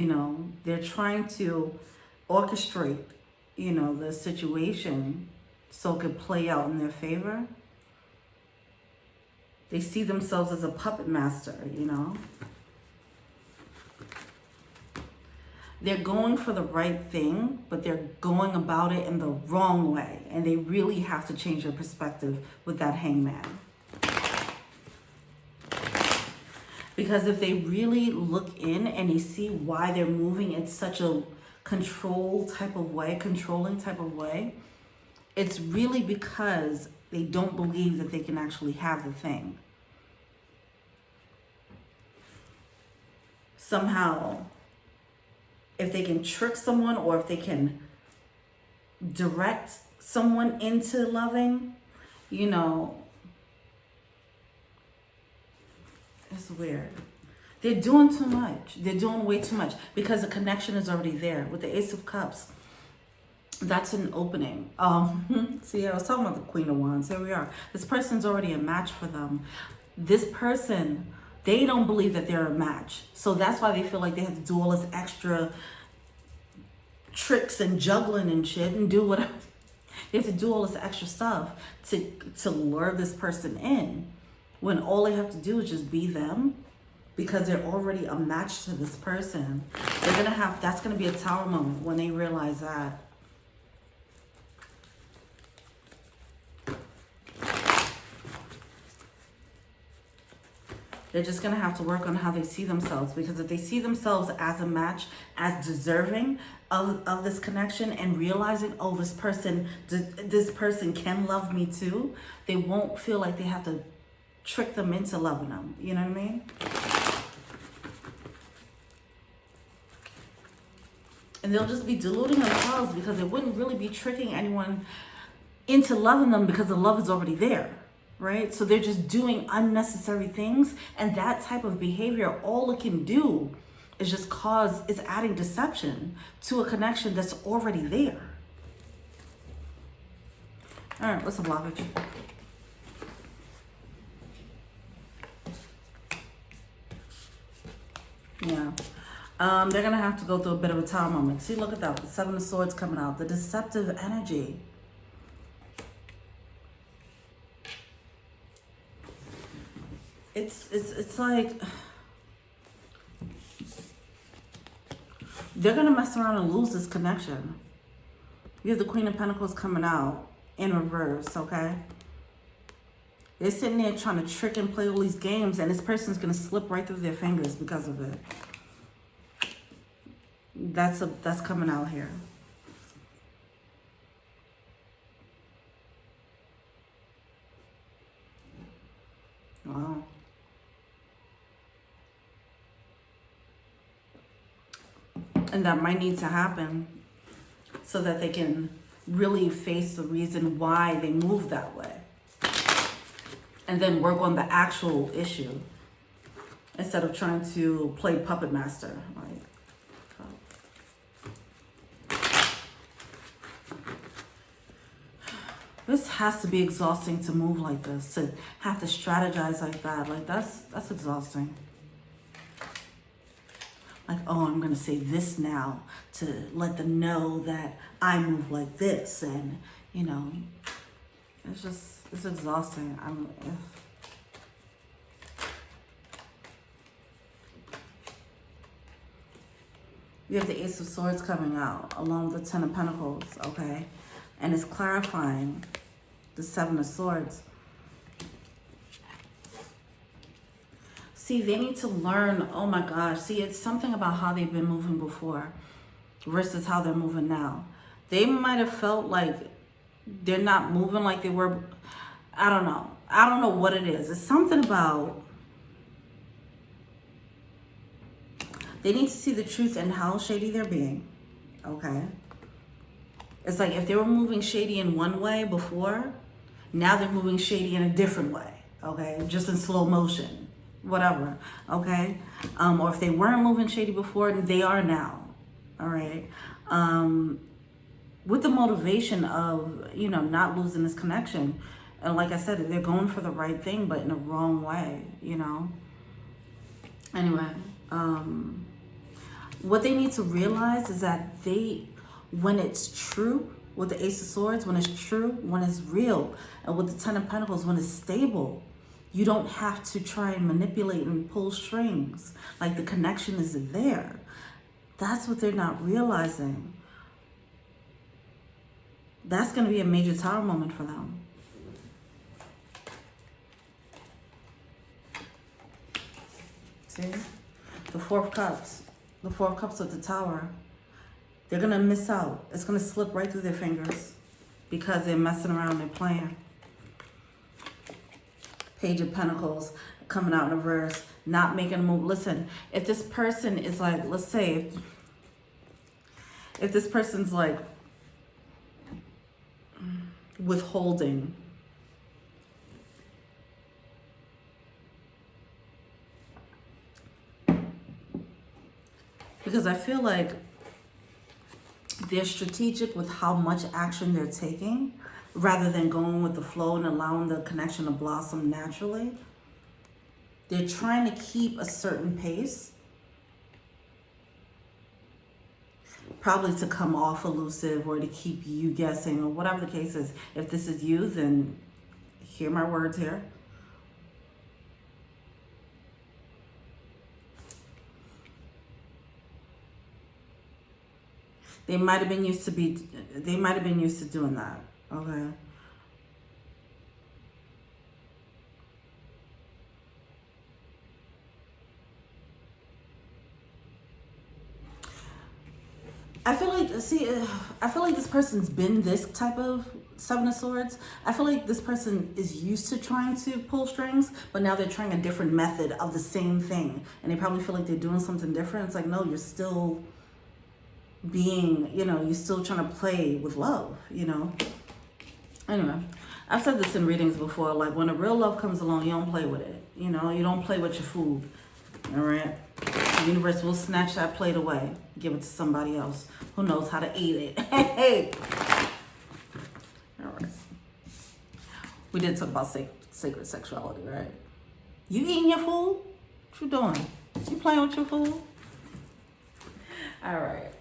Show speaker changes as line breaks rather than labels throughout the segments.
You know, they're trying to orchestrate, you know, the situation so it could play out in their favor. They see themselves as a puppet master, you know. They're going for the right thing, but they're going about it in the wrong way. And they really have to change their perspective with that hangman. Because if they really look in and they see why they're moving in such a controlling type of way, it's really because they don't believe that they can actually have the thing. Somehow, if they can trick someone or if they can direct someone into loving, you know, it's weird. They're doing too much. They're doing way too much because the connection is already there. With the Ace of Cups, that's an opening. See, I was talking about the Queen of Wands. Here we are. This person's already a match for them. This person, they don't believe that they're a match. So that's why they feel like they have to do all this extra tricks and juggling and shit and do whatever. They have to do all this extra stuff to lure this person in, when all they have to do is just be them, because they're already a match to this person. They're gonna have, that's gonna be a Tower moment when they realize that. They're just going to have to work on how they see themselves, because if they see themselves as a match, as deserving of this connection, and realizing, oh, this person can love me too, they won't feel like they have to trick them into loving them. You know what I mean? And they'll just be deluding themselves, because they wouldn't really be tricking anyone into loving them, because the love is already there. Right? So they're just doing unnecessary things. And that type of behavior, all it can do is just is adding deception to a connection that's already there. All right, what's the blockage? Yeah. They're going to have to go through a bit of a Tower moment. See, look at that. The Seven of Swords coming out. The deceptive energy. It's like they're gonna mess around and lose this connection. You have the Queen of Pentacles coming out in reverse, okay? They're sitting there trying to trick and play all these games, and this person's gonna slip right through their fingers because of it. That's coming out here. Wow. And that might need to happen so that they can really face the reason why they move that way. And then work on the actual issue instead of trying to play puppet master. This has to be exhausting to move like this, to have to strategize like that. Like that's exhausting. Like, oh, I'm going to say this now to let them know that I move like this. And, you know, it's exhausting. You have the Ace of Swords coming out along with the Ten of Pentacles, okay? And it's clarifying the Seven of Swords. See, they need to learn, oh my gosh. See, it's something about how they've been moving before versus how they're moving now. They might have felt like they're not moving like they were. I don't know. I don't know what it is. It's something about, they need to see the truth and how shady they're being, okay? It's like if they were moving shady in one way before, now they're moving shady in a different way, okay? Just in slow motion. Whatever, okay? Or if they weren't moving shady before, they are now, all right? With the motivation of, you know, not losing this connection. And like I said, they're going for the right thing, but in a wrong way, you know? Anyway, What they need to realize is that when it's true, with the Ace of Swords, when it's true, when it's real, and with the Ten of Pentacles, when it's stable, you don't have to try and manipulate and pull strings. Like, the connection is there. That's what they're not realizing. That's going to be a major Tower moment for them. See? The Four of Cups. The Four of Cups of the Tower. They're going to miss out. It's going to slip right through their fingers because they're messing around, they're playing. Page of Pentacles coming out in reverse, not making a move. Listen, if this person is like, let's say, if this person's like withholding, because I feel like they're strategic with how much action they're taking rather than going with the flow and allowing the connection to blossom naturally. They're trying to keep a certain pace, probably to come off elusive or to keep you guessing or whatever the case is. If this is you, then hear my words here. They might have been used to doing that. Okay. I feel like this person's been this type of Seven of Swords. I feel like this person is used to trying to pull strings, but now they're trying a different method of the same thing. And they probably feel like they're doing something different. It's like, no, you're still being, you're still trying to play with love, Anyway, I've said this in readings before, like when a real love comes along, you don't play with it. You don't play with your food, all right? The universe will snatch that plate away, give it to somebody else who knows how to eat it. Hey! All right. We did talk about sacred sexuality, right? You eating your food? What you doing? You playing with your food? All right.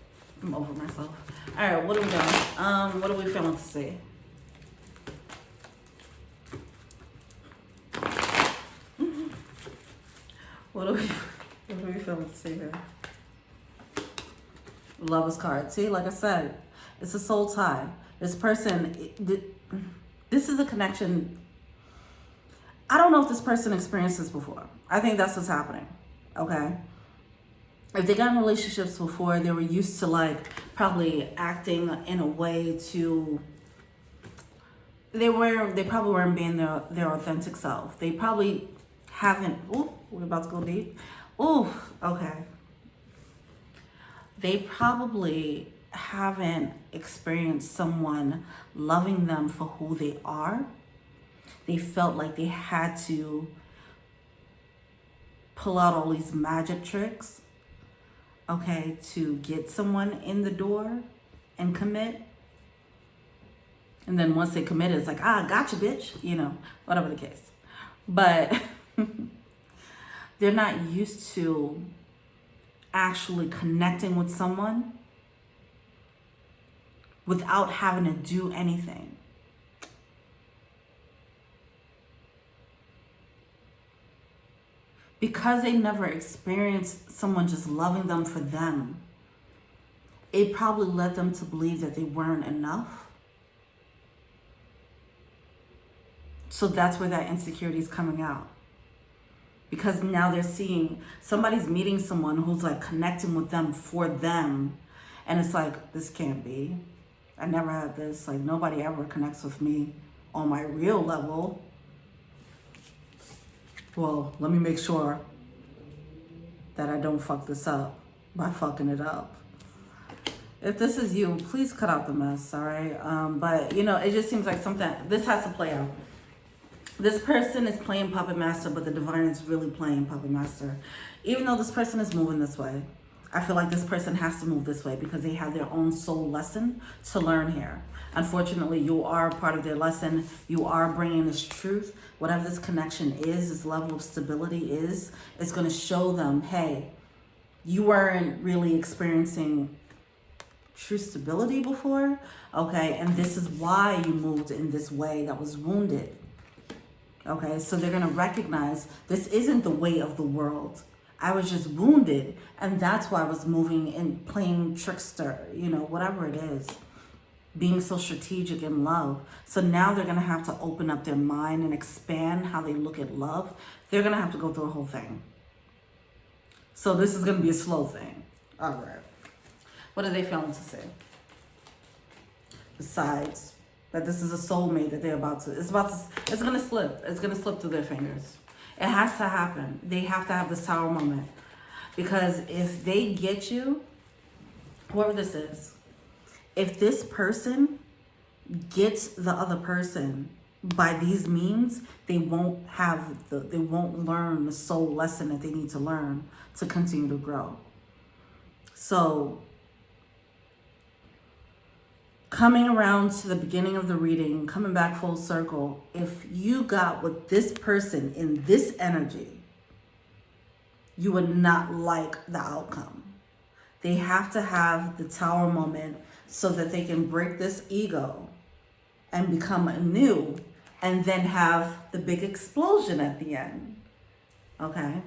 I'm over myself. All right, what are we doing? What are we feeling to see? What are we feeling to see here? Lover's card. See, like I said, it's a soul tie. This person, this is a connection. I don't know if this person experienced this before. I think that's what's happening. Okay. If they got in relationships before, they were used to like probably acting in a way to, they probably weren't being their authentic self. They probably haven't, ooh, we're about to go deep. Ooh, okay. They probably haven't experienced someone loving them for who they are. They felt like they had to pull out all these magic tricks, okay, to get someone in the door and commit. And then once they commit, it's like, gotcha, bitch, whatever the case. But they're not used to actually connecting with someone without having to do anything. Because they never experienced someone just loving them for them, it probably led them to believe that they weren't enough. So that's where that insecurity is coming out. Because now they're seeing somebody's meeting someone who's like connecting with them for them. And it's like, this can't be. I never had this. Like, nobody ever connects with me on my real level. Well, let me make sure that I don't fuck this up by fucking it up. If this is you, please cut out the mess, all right? But, it just seems like something, this has to play out. This person is playing puppet master, but the Deviant is really playing puppet master. Even though this person is moving this way, I feel like this person has to move this way because they have their own soul lesson to learn here. Unfortunately, you are part of their lesson. You are bringing this truth. Whatever this connection is, this level of stability is, it's going to show them, hey, You weren't really experiencing true stability before, okay? And this is why you moved in this way that was wounded, okay? So they're gonna recognize this isn't the way of the world. I was just wounded, and that's why I was moving and playing trickster, you know, whatever it is. Being so strategic in love. So now they're gonna have to open up their mind and expand how they look at love. They're gonna have to go through a whole thing. So this is gonna be a slow thing. All right. What are they failing to say? Besides that this is a soulmate that they're about to, it's gonna slip. It's gonna slip through their fingers. It has to happen. They have to have this tower moment. Because if they get you, whoever this is, if this person gets the other person by these means, they won't learn the soul lesson that they need to learn to continue to grow. So coming around to the beginning of the reading, coming back full circle, if you got with this person in this energy, you would not like the outcome. They have to have the tower moment so that they can break this ego and become anew and then have the big explosion at the end. Okay?